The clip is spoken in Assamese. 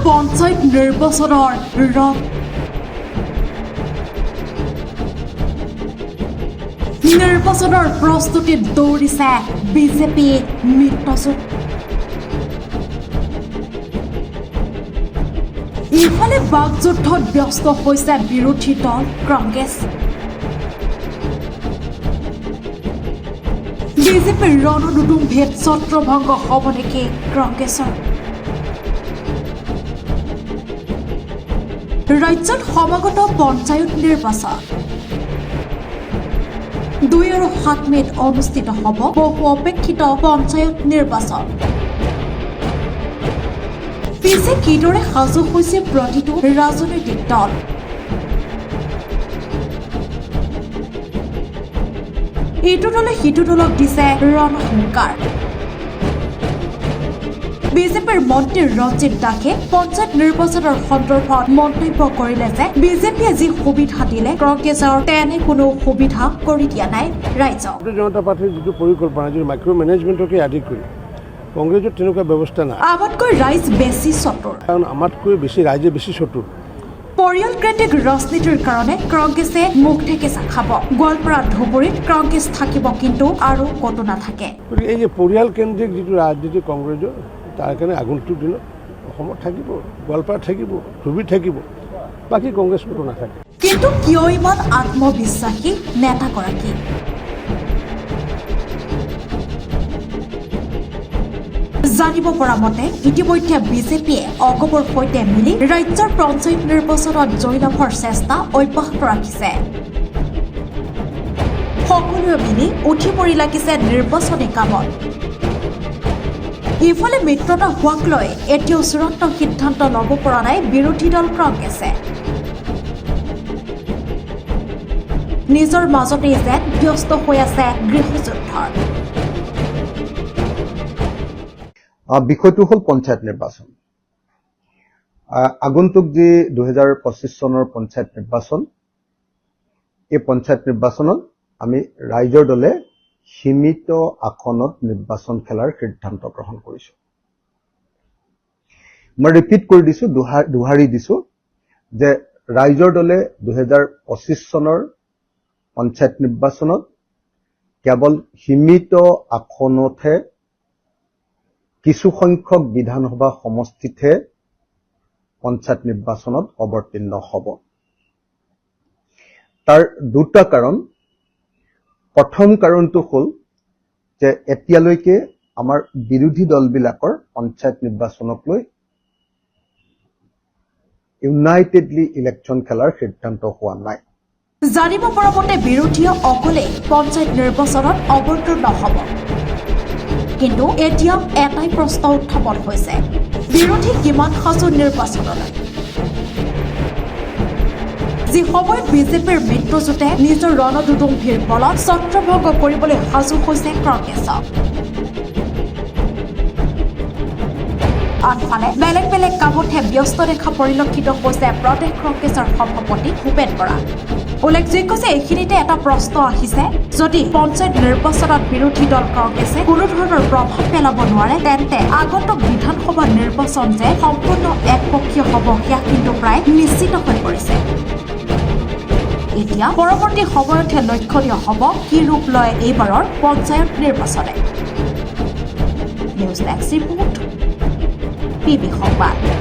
পঞ্চায়ত নিৰ্বাচনৰ ৰং নিৰ্বাচনৰ প্ৰস্তুতিত দৌৰিছে বিজেপি মিত্ৰজোঁট ইফালে বাকযুদ্ধত ব্যস্ত হৈছে বিৰোধী দল কংগ্ৰেছ বিজেপিৰ ৰণদুদুম্ভিত ছত্ৰভংগ হ'ব নেকি কংগ্ৰেছৰ ৰাজ্যত সমাগত পঞ্চায়ত নিৰ্বাচন 2 আৰু 7 মেত অনুষ্ঠিত হ'ব বহু অপেক্ষিত পঞ্চায়ত নিৰ্বাচন পিছে কিদৰে সাজু হৈছে প্ৰতিটো ৰাজনৈতিক দল এইটো দলে সিটো দলক দিছে ৰণসংকাৰ বিজেপিৰ মন্ত্ৰী ৰঞ্জিত দাসে পঞ্চায়ত নিৰ্বাচনৰ সন্দৰ্ভত মন্তব্য কৰিলে যে বিজেপিয়ে যি সুবিধা দিলে কংগ্ৰেছৰ তেনে কোনো সুবিধা কৰি দিয়া নাই ৰাইজক জনতা পাৰ্টিৰ যিটো পৰিকল্পনা যি মাইক্ৰ' মেনেজমেণ্টকে আদি কৰি কংগ্ৰেছৰ তেনেকুৱা ব্যৱস্থা নাই আমাতকৈ ৰাইজ বেছি চতুৰ কাৰণ আমাতকৈ বেছি ৰাইজে বেছি চতুৰ পৰিয়ালকেন্দ্ৰিক ৰাজনীতিৰ কাৰণে কংগ্ৰেছে মুখ ঠেকেচা খাব গোৱালপাৰা ধুবুৰীত কংগ্ৰেছ থাকিব কিন্তু আৰু কতো নাথাকে এই যে পৰিয়ালকেন্দ্ৰিক যিটো ৰাজনীতি কংগ্ৰেছৰ তাৰ কাৰণে আগন্তুক দিনত অসমত থাকিব গোৱালপাৰাত থাকিব ধুবুৰীত থাকিব বাকী কংগ্ৰেছ কতো নাথাকে কিন্তু কিয় ইমান আত্মবিশ্বাসী নেতাগৰাকী জানিব পৰা মতে ইতিমধ্যে বিজেপিয়ে অগপৰ সৈতে মিলি ৰাজ্যৰ পঞ্চায়ত নিৰ্বাচনত জয়লাভৰ চেষ্টা অব্যাহত ৰাখিছে সকলোৱে মিলি উঠি পৰি লাগিছে নিৰ্বাচনী কামত ইফালে মিত্ৰতা হোৱাক লৈ এতিয়াও চূড়ান্ত সিদ্ধান্ত ল'ব পৰা নাই বিৰোধী দল কংগ্ৰেছে নিজৰ মাজতেই যেন ব্যস্ত হৈ আছে গৃহযুদ্ধৰ বিষয়টো হ'ল পঞ্চায়ত নিৰ্বাচন আগন্তুক যি 2025 চনৰ পঞ্চায়ত নিৰ্বাচন এই পঞ্চায়ত নিৰ্বাচনত আমি ৰাইজৰ দলে সীমিত আসনত নিৰ্বাচন খেলাৰ সিদ্ধান্ত গ্ৰহণ কৰিছো মই ৰিপিট কৰি দিছো দুহাৰি দিছো যে ৰাইজৰ দলে 2025 চনৰ পঞ্চায়ত নিৰ্বাচনত কেৱল সীমিত আসনতহে কিছু সংখ্যক বিধানসভা সমষ্টিতহে পঞ্চায়ত নিৰ্বাচনত অৱতীৰ্ণ হ'ব তাৰ দুটা কাৰণ প্ৰথম কাৰণটো হ'ল যে এতিয়ালৈকে আমাৰ বিৰোধী দলবিলাকৰ পঞ্চায়ত নিৰ্বাচনক লৈ ইউনাইটেডলি ইলেকশ্যন খেলাৰ সিদ্ধান্ত হোৱা নাই জানিব পৰা মতে বিৰোধীয়ে অকলে পঞ্চায়ত নিৰ্বাচনত অৱতীৰ্ণ হ'ব কিন্তু এতিয়া এটাই প্ৰশ্ন উত্থাপন হৈছে বিৰোধী কিমান সাজু নিৰ্বাচনলৈ যি সময়ত বিজেপিৰ মিত্ৰজোঁটে নিজৰ ৰণদুদুম্ভিৰ বলত ছত্ৰভংগ কৰিবলৈ সাজু হৈছে কংগ্ৰেছক আনফালে বেলেগ বেলেগ কামতহে ব্যস্ত দেখা পৰিলক্ষিত হৈছে প্ৰদেশ কংগ্ৰেছৰ সভাপতি ভূপেন বৰা উল্লেখযোগ্য যে এইখিনিতে এটা প্ৰশ্ন আহিছে যদি পঞ্চায়ত নিৰ্বাচনত বিৰোধী দল কংগ্ৰেছে কোনো ধৰণৰ প্ৰভাৱ পেলাব নোৱাৰে তেন্তে আগন্তুক বিধানসভা নিৰ্বাচন যে সম্পূৰ্ণ একপক্ষীয় হ'ব সেয়া কিন্তু প্ৰায় নিশ্চিত হৈ পৰিছে এতিয়া পৰৱৰ্তী সময়তহে লক্ষণীয় হ'ব কি ৰূপ লয় এইবাৰৰ পঞ্চায়ত নিৰ্বাচনে news desk report PB Sangbad